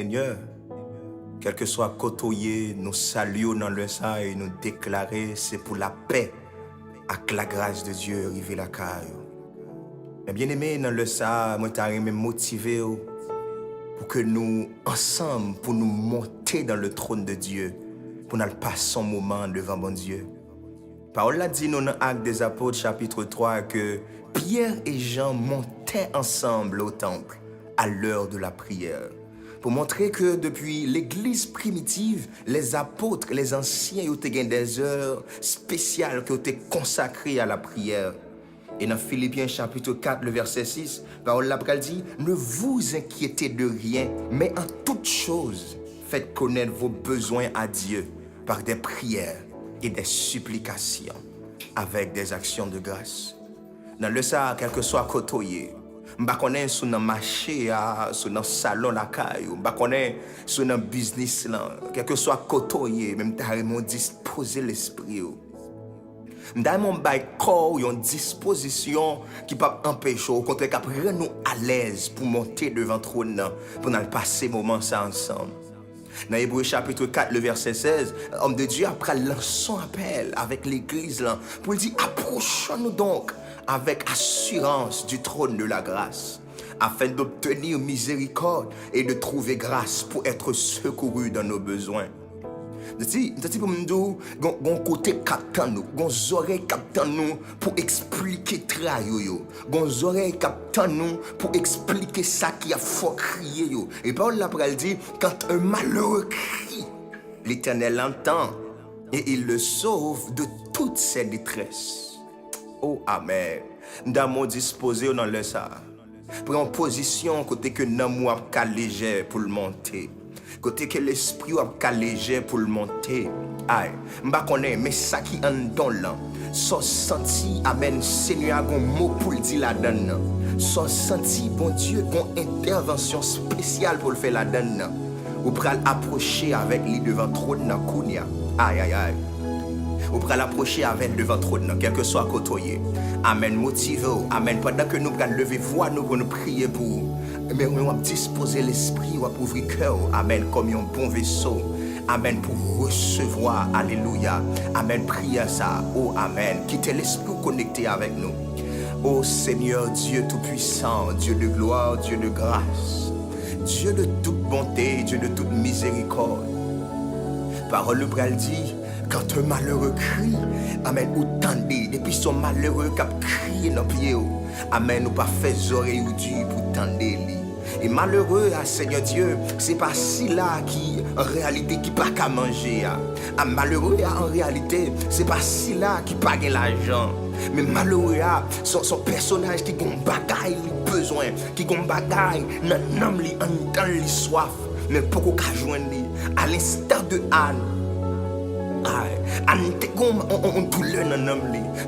Seigneur, quel que soit côtoyer, nous saluons dans le sang et nous déclarer c'est pour la paix, avec la grâce de Dieu, arriver la caille. Mais bien aimé, dans le sang, moi t'ai motivé pour que nous, ensemble, pour nous monter dans le trône de Dieu, pour nous passer un moment devant mon Dieu. Parole l'a dit dans l'Acte des Apôtres, chapitre 3, que Pierre et Jean montaient ensemble au temple à l'heure de la prière. Pour montrer que depuis l'église primitive, les apôtres, les anciens, ils ont eu des heures spéciales qui ont été consacrées à la prière. Et dans Philippiens chapitre 4, le verset 6, parole la dit, ne vous inquiétez de rien, mais en toute chose, faites connaître vos besoins à Dieu par des prières et des supplications avec des actions de grâce. Dans le ça, quel que soit côtoyer, je ne connais pas sur le marché, sur le salon, la caille, je ne connais pas sur le business, quel que soit côtoyer, même carrément disposer l'esprit. Je vais corps une disposition qui peut empêcher, au contraire, qui rend nous à l'aise pour monter devant le trône, pour nous passer moment ça ensemble. Dans Hébreux chapitre 4, le verset 16, homme de Dieu après lançons appel avec l'église là, pour dire approchons-nous donc avec assurance du trône de la grâce, afin d'obtenir miséricorde et de trouver grâce pour être secouru dans nos besoins. C'est pour me dire, gon côté captant nous, gon oreilles captant nous pour expliquer travail yo, gon oreilles captant nous pour expliquer ça qui a fort crier yo. Et Paul là pral dit quand un malheureux crie, l'Éternel entend et il le sauve de toutes ses détresses. Oh amen. D'amon disposé dans le ça. Prends position côté que l'amour a qu'à léger pour le monter. Côté que l'esprit a qu'à léger pour le monter. Aïe, m'ba connaît mais ça qui en donne là. Son senti amen Seigneur a un mot pour le dire la donne. Son senti bon Dieu une intervention spéciale pour le faire la donne. Ou pral approcher avec lui devant trône na kounia. Aïe aïe aïe. Ou pral approcher avec devant trône quel que soit côtoyer. Amen motivé. Amen pendant que nous pral lever voix nous pour nous prier pour. Mais on va disposer l'esprit, on va ouvrir le cœur, amen, comme un bon vaisseau, amen, pour recevoir, alléluia, amen, priez ça, oh amen, quittez l'esprit connecté avec nous. Oh Seigneur Dieu Tout-Puissant, Dieu de gloire, Dieu de grâce, Dieu de toute bonté, Dieu de toute miséricorde. Parole le bral dit, quand un malheureux crie, amen, ou tendez, depuis son malheureux qui a crié dans le pied, amen, ou pas fait oreilles ou Dieu pour tendre lui. Et malheureux, Seigneur Dieu, c'est pas si là qui, en réalité, qui pas qu'à manger. Malheureux, en réalité, c'est pas si là qui pas l'argent. Mais malheureux, son personnage qui a un bagaille, besoin, qui a un bagaille, nan nam li, en temps li soif, mais pourquoi qu'à joindre lui, à l'instar de Anne. Anne te on douleur dans l'homme.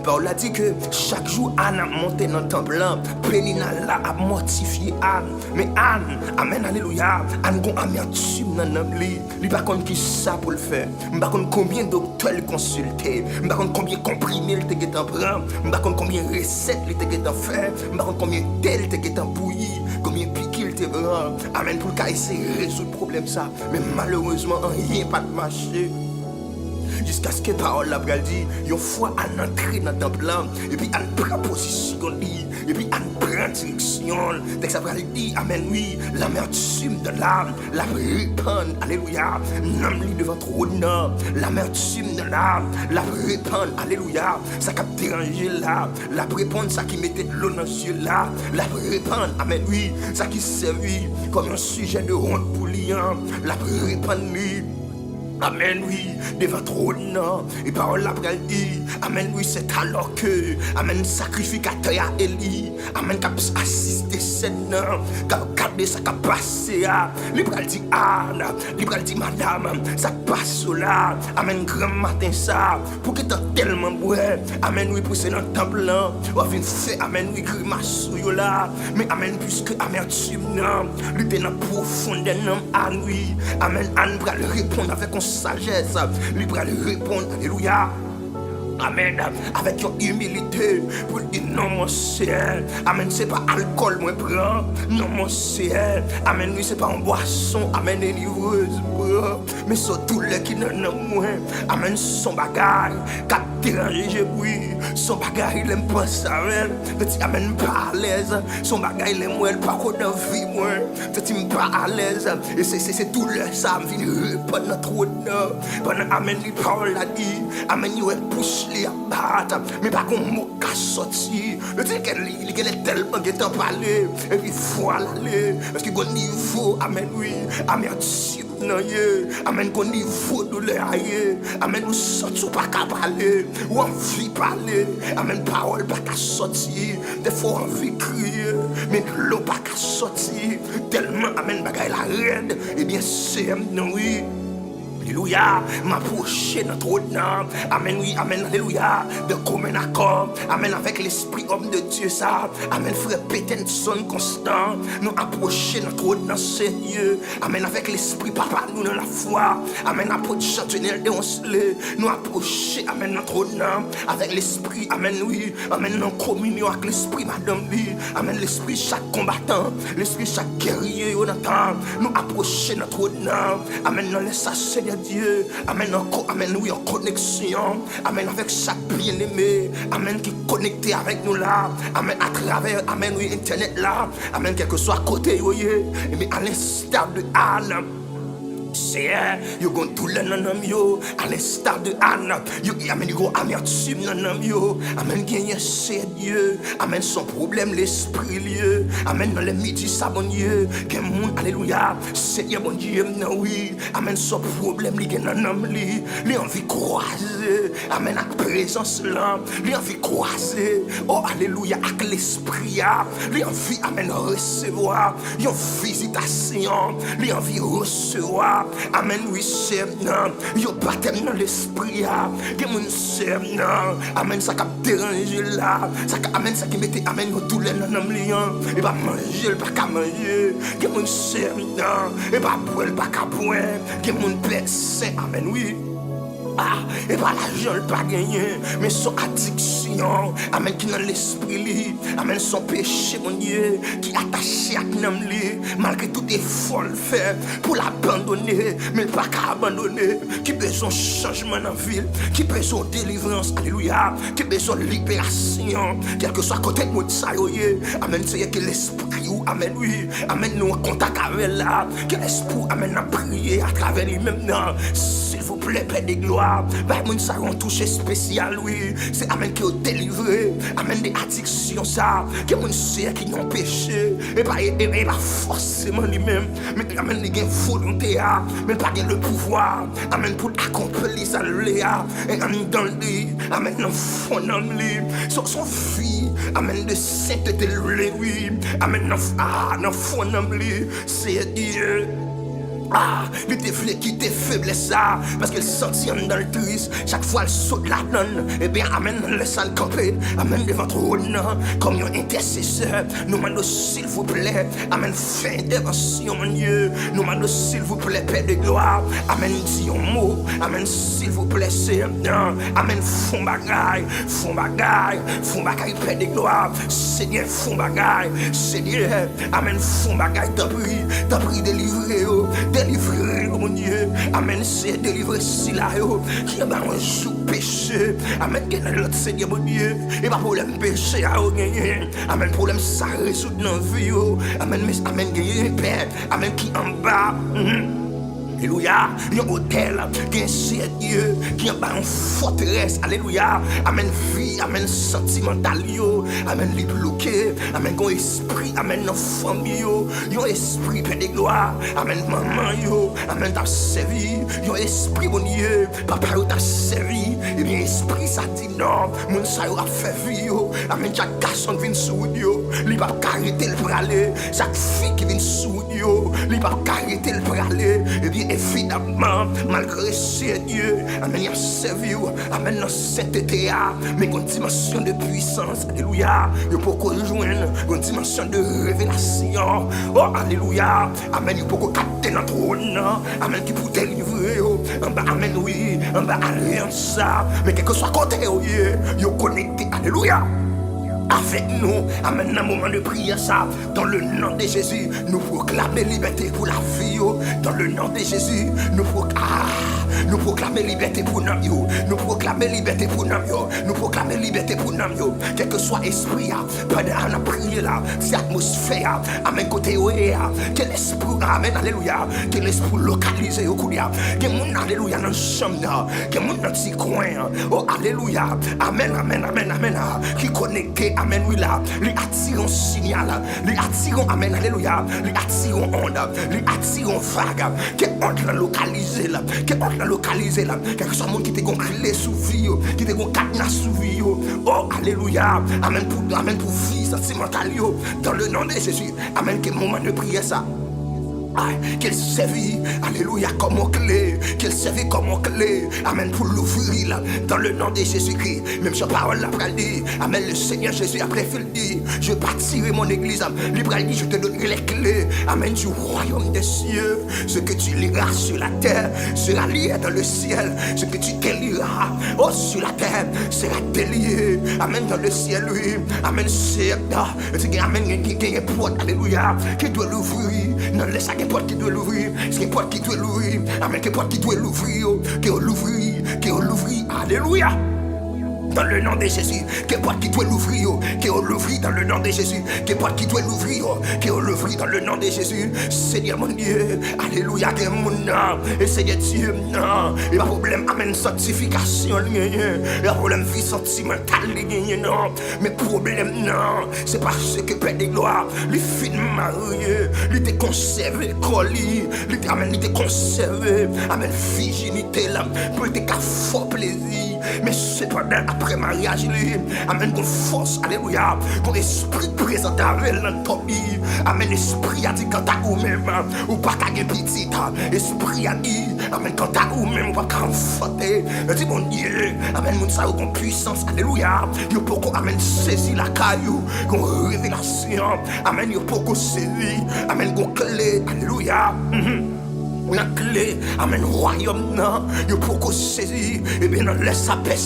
Paul a dit que chaque jour Anne a monté dans le temple, Pénina là a mortifié Anne. Mais Anne, amen, alléluia, Anne a amertume dans l'homme. Il pas contre qui ça pour le faire. Il pas contre combien de docteurs il consulter. Il pas contre combien de comprimés il te prendre. Il pas contre combien de recettes il te faire. Il pas contre combien de tel il te bouillir. Combien de piquets il te prendre. Amen, pour le essayer de résoudre le problème ça. Mais malheureusement, rien pas de marché. Jusqu'à ce que parole la pral dit, une fois à entrer dans le temple, et puis à prend position, et puis à prendre direction. Dès que ça pral dit, amen, oui, l'amertume de l'âme, la répandre, alléluia, n'am-li devant trône, l'amertume de l'âme, la répandre, alléluia, ça qui a dérangé là, la répandre, ça qui mettait de l'eau dans les yeux là, la répandre, amen, oui, ça qui servi comme un sujet de honte pour liant, la répandre, lui. Amen, oui, devant trône, et parole la pral dit, amen, oui, c'est alors que, amen, sacrificateur à Élie, amen, qui a assisté cette qui a regardé ça qui a passé, il pral dit, Anne, il pral dit, madame, ça passe là, amen, grand matin ça, pour que t'as tellement ouais, amen, oui, pour c'est dans le temple là, on va venir faire, amen, oui, grimace là, mais amen, puisque amertume, il était dans la profondeur, Anne, oui, amen, Anne pral répondre avec un sagesse, lui pour aller répondre, alléluia. amen, avec une humilité, pour dire non, mon ciel, amen, c'est pas alcool, moi, prends, non, mon ciel, amen, oui, c'est pas une boisson, amen, livreuse, mais surtout les qui n'en ont moins, amen, son bagage, qu'a dérangé, oui, son bagage, il aime pas ça, amen, pas à l'aise, son bagage, il aime, elle pas qu'on a vie, moi, tu pas à l'aise, et c'est tout le ça, me vient pendant trop de pendant, amen, les paroles a dit, amen, il pousse les à battre, mais pas qu'on mot qu'à sortir, le truc il est tellement qu'il t'en parler, et puis voilà, parce qu'il y a un niveau, amen, oui, amen, amen, qu'on niveau de l'air, amen, nous sortons pas qu'à parler, ou envie parler, amen, parole pas qu'à sortir, des fois envie crier, mais l'eau pas qu'à sortir, tellement, amen, bagaille la raide, et bien c'est, non, oui. Alléluia, m'approcher notre nom. Amen, oui, amen, alléluia. De commun accord, amen, avec l'esprit homme de Dieu, ça. Amen, frère Peterson constant. Nous approcher notre nom, Seigneur. Amen, avec l'esprit papa, nous dans la foi. Amen, apôtre Chantenel de Oncelé. Nous approcher, amen, notre nom. Avec l'esprit, amen, oui. Amen, en communion avec l'esprit, madame, oui. Amen, l'esprit chaque combattant. L'esprit chaque guerrier, on attend. Nous approcher notre nom. Amen, non, laisse ça, Seigneur Dieu, amen, amen, oui, en connexion, amen, avec chaque bien-aimé, amen, qui est connecté avec nous là, amen, à travers, amen, oui, internet là, amen, quel que soit côté, oui, mais à l'instar de Anne. C'est yo gon tout le nanam yo à l'instar de Anne yo amen yo amertume nanam yo amen gagner c'est Dieu amen son problème l'esprit lieu amen dans les midi ça bon Dieu gen moun alléluia Seigneur bon Dieu non oui amen son problème li gen nanam li envie croiser amen avec présence là li envie croiser oh alléluia avec l'esprit li envie amen recevoir une visitation li envie recevoir amen, oui, c'est non. Yo baptême dans l'esprit, que mon c'est non. Amen, ça qui dérange là. Ça qui amen, ça qui mette, amen, yo tout les non lion. Et pas manger, pas qu'à manger. Que mon c'est non. Et pas boire, pas qu'à boire. Que mon père c'est, amen, oui. Ah, et pas l'argent pas gagné, mais son addiction, amen, qui dans l'esprit, amen, son péché, mon Dieu, qui attaché à nous, malgré tout effort fait pour l'abandonner, mais pas qu'à abandonner, qui besoin de changement dans la ville, qui besoin de délivrance, alléluia, qui besoin de libération, quel que soit côté de notre saillie, amen, c'est que l'esprit, amen, oui, amen, nous en contact avec là, que l'esprit, amen, a prié à travers lui-même, s'il vous plaît, Père de gloire. Bah, moun ça un touché spécial, oui. C'est amen qui est délivré. Amen des addictions, ça. Que moun sait qui n'ont péché. Et pas forcément lui-même. Mais amen, il y a une volonté, mais pas le pouvoir. Amen pour accomplir ça, léa. Et amen dans le lit. Amen dans le fond, dans le lit. Son fille. Amen de sainteté, oui. Amen dans le fond, dans le lit. C'est Dieu. Ah, il te voulait quitter faiblesse ça, parce qu'elle sentit dans le triste. Chaque fois elle saute la donne, eh bien amen, laisse le camper. Amen devant trône, comme un intercesseur. Nous demandons s'il vous plaît, amen, fin intervention mon Dieu. Nous demandons s'il vous plaît, Père de gloire. Amen, dis un mot, amen, s'il vous plaît, c'est un. Amen, font bagaille, Père de gloire. Seigneur, font bagaille, Seigneur, amen, font bagaille, t'en prie, délivrez-vous. Délivrer, mon Dieu. Amen, c'est délivrer si là, qui a un jour péché. Amen, qui est l'autre Seigneur, mon Dieu. Et pas problème péché à gagner. Amen, problème ça résout dans la vie. Amen, mais amen, gagner Père. Amen, qui en bas. Alléluia, il y a un hôtel qui est Dieu, qui a une forteresse, alléluia, amen, vie, amen, sentimental, amen, les bloqués, amen, un esprit, amen, nos familles, un esprit, Père de gloire, amen, maman, amen, t'as servi, un esprit, mon Dieu, papa, t'as servi, et bien, esprit, ça dit non, mon ça a fait vie, amen, chaque garçon qui vient sous Dieu, il va arrêter le praler, chaque fille qui vient sous Dieu, il va arrêter le praler, et bien, évidemment, malgré ces dieux, amen, il y a servi, amen, dans cette été, mais une dimension de puissance, alléluia, il faut qu'on rejoigne une dimension de révélation, oh, alléluia, amen, il faut qu'on capte notre trône, amen, qui pour délivrer, en bas, amen, oui, en bas, alliance, mais quel que soit côté, il est connecté, alléluia. Avec nous, amen, un moment de prière, ça, dans le nom de Jésus, nous proclamons liberté pour la vie, dans le nom de Jésus, nous proclamons liberté pour nous, nous proclamons liberté pour nous, nous proclamons liberté pour nous, quel que soit esprit, pendant la prière là, cette atmosphère, amen, côté quel esprit, amen, alléluia, quel esprit localisé au coudia, quel monde, alléluia, dans le chambre, quel monde dans le petit coin, oh, alléluia, amen, amen, amen, amen, qui connecté, amen, oui là, les attirons signal, les attirons, amen, alléluia, les attirons onde, les attirons vague, qui onde la localisé là, qui onde la localisé là, quelque soit monde qui te gon clé sous vie, qui te gon cadenas sous vie, oh, alléluia, amen pour vie sentimentale, dans le nom de Jésus, amen, quel moment de prière ça. Qu'elle servit, alléluia, comme clé, qu'elle servit comme clé, amen, pour l'ouvrir là, dans le nom de Jésus-Christ. Même sur parole là, pour dire, amen, le Seigneur Jésus après fait le dire, je bâtirai mon église, libre dit, je te donnerai les clés, amen, du royaume des cieux. Ce que tu liras sur la terre sera lié dans le ciel, ce que tu délieras, oh, sur la terre sera délié, amen, dans le ciel, oui, amen, c'est là, amen, il y a une porte, alléluia, qui doit l'ouvrir, non, laisse à porte qui doit l'ouvrir, c'est porte qui doit l'ouvrir, amen, que porte qui doit l'ouvrir, qui l'ouvrir, alléluia. Dans le nom de Jésus, que porte qui doit l'ouvrir, qui l'ouvrir dans le nom de Jésus, que porte qui doit l'ouvrir, qui l'ouvrir dans le nom de Jésus, Seigneur mon Dieu, alléluia, que mon nom, et Seigneur Dieu, non, il y a problème, amen, sanctification, il y a problème vie sentimentale, non, mais problème, non, c'est parce que Père de gloire, les filles mariées, il était conservé, colis, il était conservé, amen, virginité, là, pour être qu'à fort plaisir, mais c'est pas après mariage, amen, qu'on force, alléluia, qu'on esprit présent avec l'entopie, amen, esprit a dit quand t'as ou même, ou pas qu'à gagner petit, esprit a dit, amen, quand t'as ou même, ou pas qu'à enfanter, dit mon Dieu, amen, mon ça ou qu'on puissance, alléluia, yo pourquoi, amen, saisir la caillou, qu'on révélation, amen, yo pourquoi saisir, amen, qu'on clé, alléluia, la clé, amen, royaume, non, il faut qu'on saisisse, et bien, on laisse sa paix,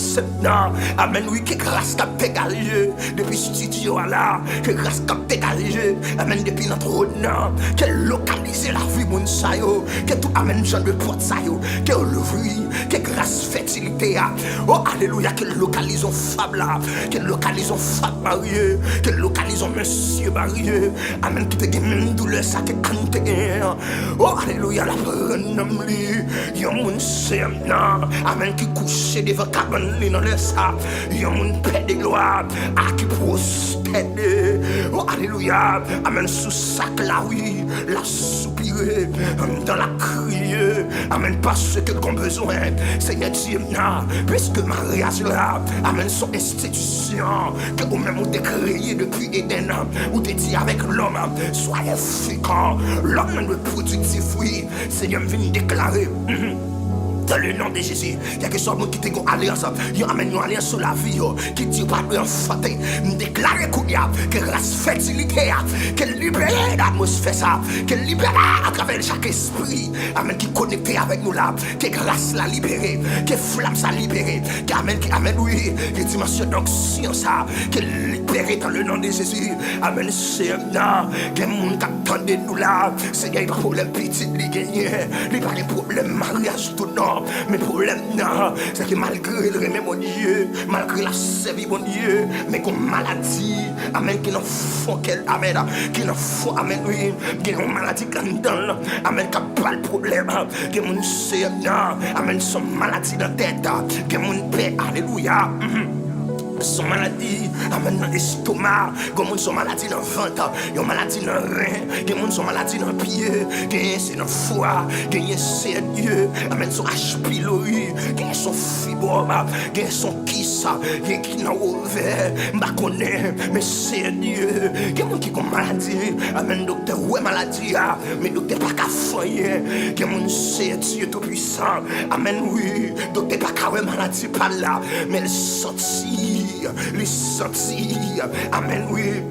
non, amen, oui, que grâce qu'a dégagé, depuis studio là, que grâce qu'a dégagé, amen, depuis notre route, non, qu'elle localise la vie, mon sayo, que tout, amen, Jean de porte sayo, qu'elle l'ouvre, que grâce fertilité, oh, alléluia, qu'elle localise femme là, qu'elle localise femme mariée, qu'elle localise monsieur marié, amen, qui te gagne douleur, ça, que quand te gagne, oh, alléluia, la renam li, yon moun sem nan, amen, qui couche devant cabane li dans le sa, yon moun paix de gloire, a qui prospère, oh alléluia, amen, sous sac la oui, la soupirer, dans la crier, amen, parce que qu'on besoin, Seigneur Dieu, puisque mariage là, amen, son institution, que vous même vous créé depuis Eden, ou t'es dit avec l'homme, soyez fécond, l'homme le productif, oui, Seigneur vient déclarer. Dans le nom de Jésus, il y a quelque chose qui te une alliance, il y a une alliance sur la vie, qui dit pas de enfanter, déclarer que grâce fertilité, qu'elle libère l'atmosphère, ça, qu'elle libère à travers chaque esprit, amen, qui connecté avec nous là, que grâce la libérée, que flamme ça libérée, qu'amen, oui, que dimension d'onction ça, qu'elle libérée dans le nom de Jésus, amen, c'est un que le monde qui attendait nous là, Seigneur, il n'y a pas de problème petit, il n'y a pas de problème mariage tout non. Mais problème, non, c'est que malgré le remède, mon Dieu, malgré la sévie, mon Dieu, mais qu'on maladie, amen, qui n'en font qu'elle, amen, qui n'en font, amen, oui, qui n'ont maladie quand amen, qui n'a pas le problème, qui mon sait, non, amen, son maladie dans la tête, qui mon paix, alléluia. son maladie, amen dans l'estomac, comme son maladie dans le ventre, yon maladie dans le rein, gen son maladie dans le pied, gen c'est dans le foie, gen c'est Dieu, amen son H. pylori, gen son fibrome, gen son kissa, gen qui n'a ouvert, m'a connaît, mais c'est Dieu, gen mon qui comme maladie, amen docteur ouais maladie, mais docteur pas qu'à foyer, gen mon c'est Dieu tout puissant, amen oui, docteur pas qu'à ouais maladie pas là, mais le sorti. Les sentir, amen, oui.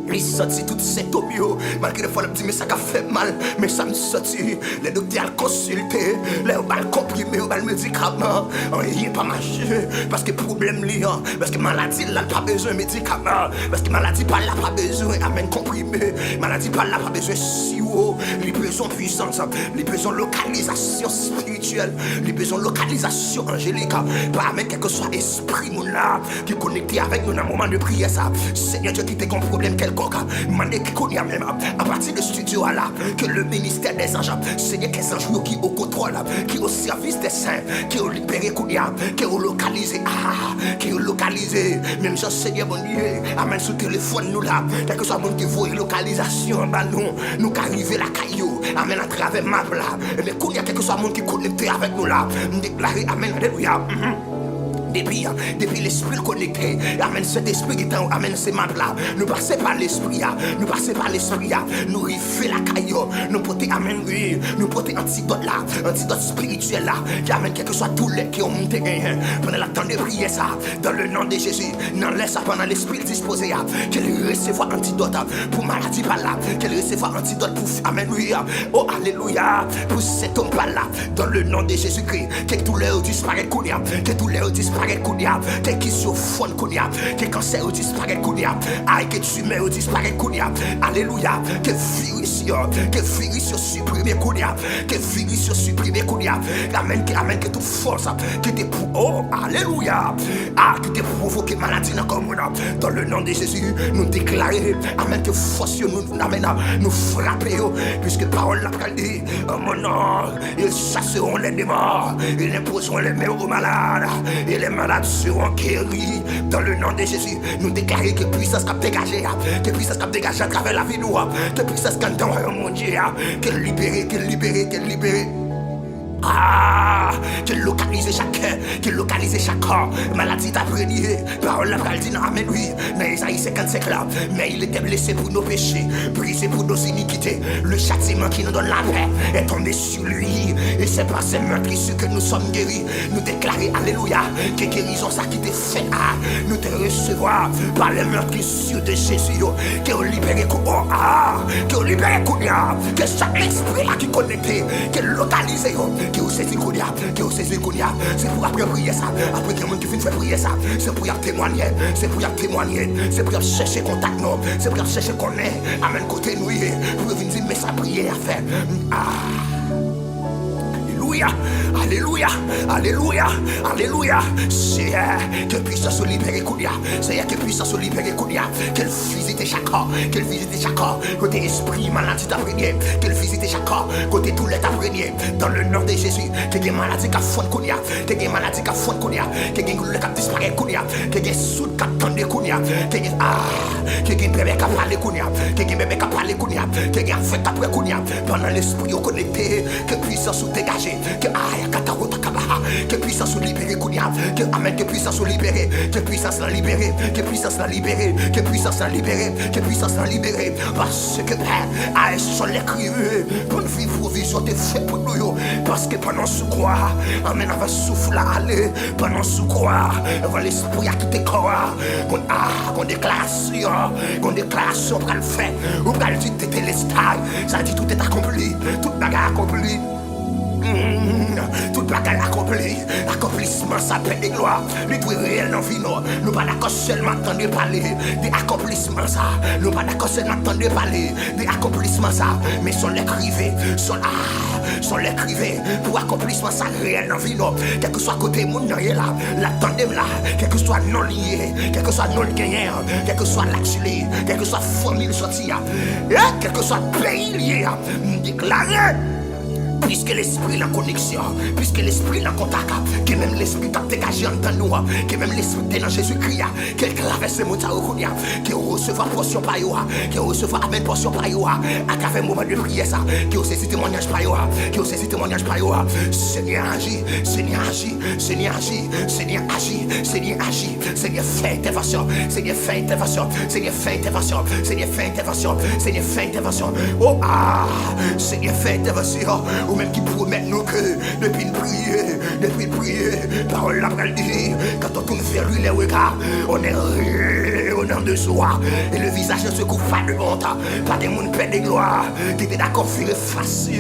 Les sentir toutes ces tobio, malgré les fois, me dit, mais ça a fait mal, mais ça me sortit. Les docteurs consulté, les balles comprimés, les balles médicaments, rien pas marché, parce que problème liant, parce que maladie là, pas besoin de médicaments, parce que maladie pas là, pas besoin, amen, comprimé, maladie pas là, pas besoin de sirop, les besoins de puissance, les besoins de localisation spirituelle, les besoins de localisation angélique, pas amen, quel que soit esprit, mon là, qui est connecté avec nous dans un moment de prière, ça, Seigneur Dieu, qui t'es comme problème quelconque. Mandé qui connaît même à partir de studio là que le ministère des anges, Seigneur, qu'est-ce anges qui au contrôle, qui au service des saints, qui au libéré Kounia, qui au localisé, qui au localisé, même ça Seigneur mon Dieu, amen sous téléphone nous là, quel que soit monde qui voit localisation, bah nous qu'arriver la caillou, amen à travers map là, mais Kounia quel que soit monde qui connecté avec nous là, déclarer amen, alléluia. Depuis l'esprit connecté, amen, cet esprit qui est en, amen, c'est ma là. Nous passons par l'esprit, nous passons par l'esprit, nous riffons la caillou, nous portons, amen, oui, nous portons antidote là, antidote spirituel là, qui amène quel que soit tous les qui ont monté pendant la temps de prier ça, dans le nom de Jésus, n'en laisse pendant l'esprit disposé, qu'elle recevoir antidote pour maladie par là, qu'elle recevoir antidote pour, amen, oui, oh, alléluia, pour cet homme par là, dans le nom de Jésus-Christ, que tout l'air disparaît, que tout l'air disparaît. Kounia, que sur fond Kounia, que cancer disparaît Kounia, aïe que tumeur disparaît Kounia, alléluia, que virus supprimer Kounia, que virus supprimer Kounia, amen que toute force qui te oh alléluia, qui te provoquer maladie dans comme dans le nom de Jésus, nous déclarer, amen que force nous amène nous frapper puisque parole l'a dit, mon nom, ils chasseront les démons, ils imposeront les mains aux malades, et les malades seront guéris dans le nom de Jésus. Nous déclarons que puissance a dégagé, que puissance a dégagé à travers la vie nous, que puissance a dans le monde, que libérer, que libérer, que libérer. Que localiser chacun, que localiser chacun. Maladie t'a prédit, parole la parole dit non, amen, oui. Dans Isaïe 55 là, mais il était blessé pour nos péchés, brisé pour nos iniquités. Le châtiment qui nous donne la paix est tombé sur lui. Et c'est par ces meurtrissures que nous sommes guéris. Nous déclarer, alléluia, que guérison ça qui t'est fait, nous te recevoir par les meurtrissures de Jésus. Que vous libérez, que vous libérez, que chaque esprit là qui est connecté, que localisé. Que vous saisissez Kounia, que vous saisissez Kounia, c'est pour après prier ça, après que le monde qui finit de prier ça, c'est pour y témoigner, c'est pour y témoigner, c'est pour y chercher contact, non, c'est pour y chercher qu'on est, amen côté nous, pour venir dire mais ça prier à faire. Alléluia, alléluia, alléluia. C'est que puissance se libérer Kounia, c'est que puissance se libérer Kounia, qu'elle visite chaque corps, qu'elle visite chaque corps, côté esprit maladie t'apprenier, qu'elle visite chaque corps, côté tout l'être apprenier, dans le nom de Jésus, que des maladies qui font Kounia, que des maladies qui font Kounia, que des le qui disparaît Kounia, que des soudes qui attendent Kounia, que des bébés qui parlent Kounia, que des bébés qui parlent Kounia, que des enfants qui après Kounia, pendant l'esprit connecté, que puissance se dégager, que puissance libérer Kounia, que amen, que puissance libérer, que puissance la libérer, que puissance la libérer, que puissance la libérer, que puissance la libérer, parce que Père, sont les crieux, pour une vie provision t'es fait pour nous, parce que pendant ce croire, amen, on va souffler aller, pendant ce croire, on va l'esprit à quitter corps, qu'on déclaration pour le faire, ou pour le dire t'es l'estag, ça dit tout est accompli, toute bagarre accomplie. Tout bagage accompli, accomplissement ça paix et gloire. Lui tout est réel dans vie nous pas d'accord seulement attendre parler des accomplissements ça. Nous pas d'accord seulement attendre parler des accomplissements ça, mais sont les crivés, sont les crivés pour accomplissement ça réel dans vie nous. Quel que soit côté monde là, l'attendez là, quel que soit non lié, quel que soit non gagné, quel que soit l'actualité, quel que soit famille sortie, quel que soit pays lié, déclaré. Puisque l'esprit la connexion, puisque l'esprit la contact, que même l'esprit t'a dégagé en temps nous, que même l'esprit dans Jésus-Christ, qu'elle traverse le monde, que recevoir portion par yo, que recevoir amen portion par yo, à travers moment de prière ça, que vous saisissez témoignage par yo, que vous saisissez témoignage par yo. Seigneur agit, Seigneur agit, Seigneur agit, Seigneur agit, Seigneur agit, Seigneur fait intervention, Seigneur fait intervention, Seigneur fait intervention, Seigneur fait intervention, Seigneur fait intervention. Oh ah, Seigneur fait intervention. Ou même qui promettent nous que depuis une prière, parole la parole dit, quand on tourne vers lui les regards, on est rayonnant de joie, et le visage ne se couvre pas de honte, pas des monde paix de gloire, qui étaient d'accord virer face,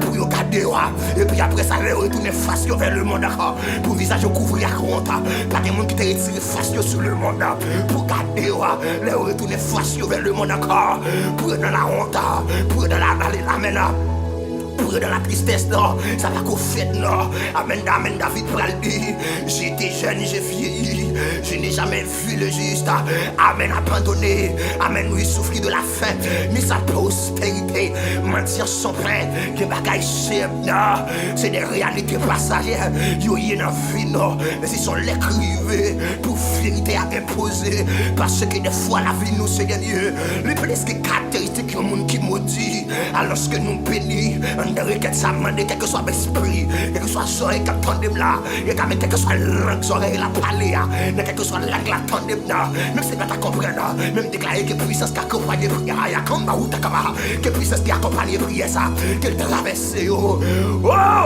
pour y garder, et puis après ça, les retourner face vers le monde, pour le visage couvrir la honte, pas des monde qui étaient retirés face sur le monde, pour garder, les retourner face vers le monde encore, pour dans la honte, pour dans la mena. Pour dans la tristesse, non, ça va qu'on fait, non. Amen, amen, David pral dit, j'étais jeune, j'ai vieilli, je n'ai jamais vu le juste. Amen, abandonné, amen, oui, souffrir de la faim, ni sa prospérité, mentir son pain, que bagaille simple, non. C'est des réalités passagères, yo y est dans vie, non. Mais ils sont l'écrivé pour vérité à imposer, parce que des fois la vie nous, Seigneur Dieu, les plus que caractéristiques du monde qui maudit, alors que nous bénis. De requête ça mande, quel que soit l'esprit, quel que soit l'oreille qui attendait là, et quel que soit langue, l'oreille la parler, quel que soit langue la attendait là, même si tu ne comprends, même déclarer que puissance qui accompagne les prières, il y a comme que puissance qui accompagne les prières, ça, qu'elle traverse, oh,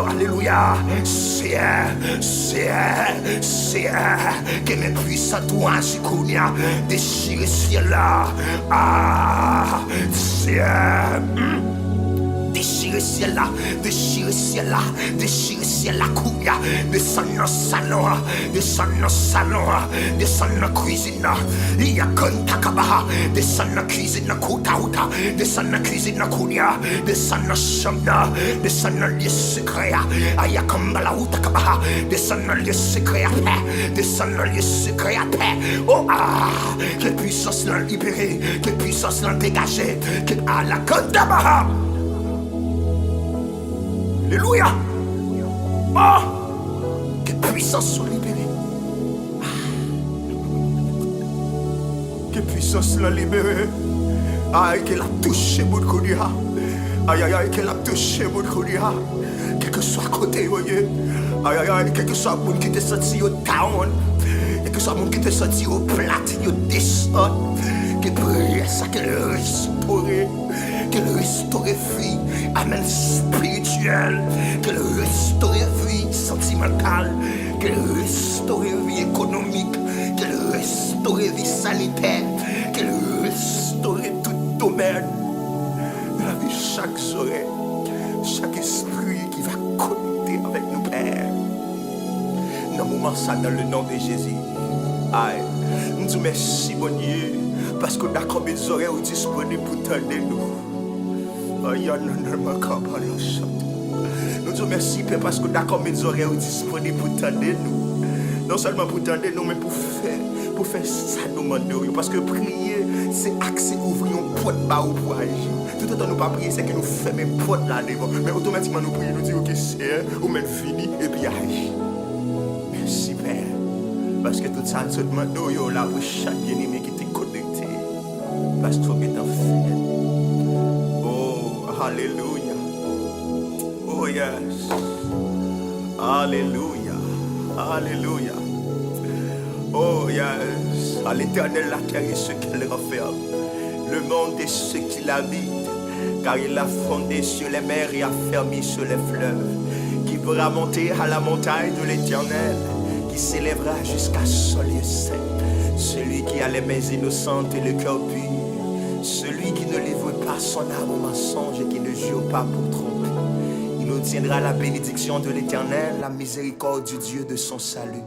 alléluia, c'est que mes puissants toi, Chikounia, déchire le ciel là, c'est déchire le ciel là, déchire le ciel là, déchire le ciel là, couilla, descend dans le salon, descend dans le salon, descend dans la cuisine, il y a comme Takaba, descend dans la cuisine, Kouta, descend dans la cuisine, Kounia, descend dans la chambre, descend dans le lieu secret, il y a comme Takaba, descend dans le lieu secret, descend dans le lieu secret, oh ah, que puissance l'en libérer, que puissance l'en dégager, que à la Kandabaha. Alléluia. Oh, que puissance soit libérée. Que puissance soit libérée. Aïe, qu'elle a touché mon Kounia. Aïe, aïe, aïe, qu'elle a touché mon Kounia. Quel que soit côté, voyez. Aïe, aïe, aïe, quel que soit le monde qui te sorti au down. Quel que soit le monde qui te sorti au plate, au descend. Que prière ça, qu'elle restaure. Qu'elle restaure vie, amen, spirituelle, qu'elle restaure vie sentimentale, qu'elle restaure vie économique, qu'elle restaure vie sanitaire, qu'elle restaure tout domaine de la vie, chaque oreille, chaque esprit qui va connecter avec nous, Père. Dans le moment ça, dans le nom de Jésus, aïe, nous te merci, bon Dieu, parce qu'on a comme des oreilles disponibles pour t'aider nous. Nous te remercions, Père, parce que d'accord mes oreilles disponibles pour t'entendre nous. Non seulement pour t'entendre nous, mais pour faire ça nous demandons. Parce que prier, c'est accès, ouvrir une porte pour agir. Tout le temps nous pas prier, c'est que nous fermons une porte là devant. Mais automatiquement nous prions, nous disons que c'est ou même fini et puis agir. Merci, Père. Parce que tout ça, nous demandons là pour chaque bien-aimé qui t'est connecté. Parce que tu es en fait. Alléluia. Oh yes. Alléluia. Alléluia. Oh yes. À l'éternel la terre et ce qu'elle renferme, le monde et ceux qui l'habitent, car il a fondé sur les mers et a fermé sur les fleuves. Qui pourra monter à la montagne de l'éternel, qui s'élèvera jusqu'à son lieu saint. Celui qui a les mains innocentes et le cœur pur. Celui qui ne livre pas son âme au mensonge et qui ne jure pas pour tromper. Il obtiendra la bénédiction de l'Éternel, la miséricorde du Dieu de son salut.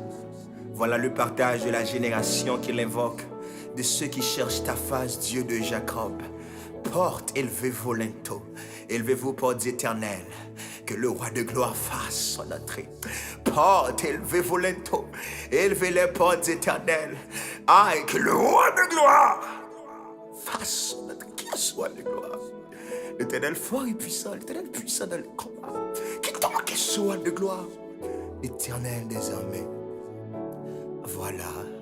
Voilà le partage de la génération qu'il invoque, de ceux qui cherchent ta face, Dieu de Jacob. Porte, élevez-vous lento, élevez-vous portes éternelles, que le roi de gloire fasse son entrée. Porte, élevez-vous lento, élevez les portes éternelles. Aïe, que le roi de gloire fasse notre qui soit de gloire. L'Éternel fort et puissant, l'Éternel puissant dans le combat. Qui t'a soit de gloire, l'Éternel des armées. Voilà.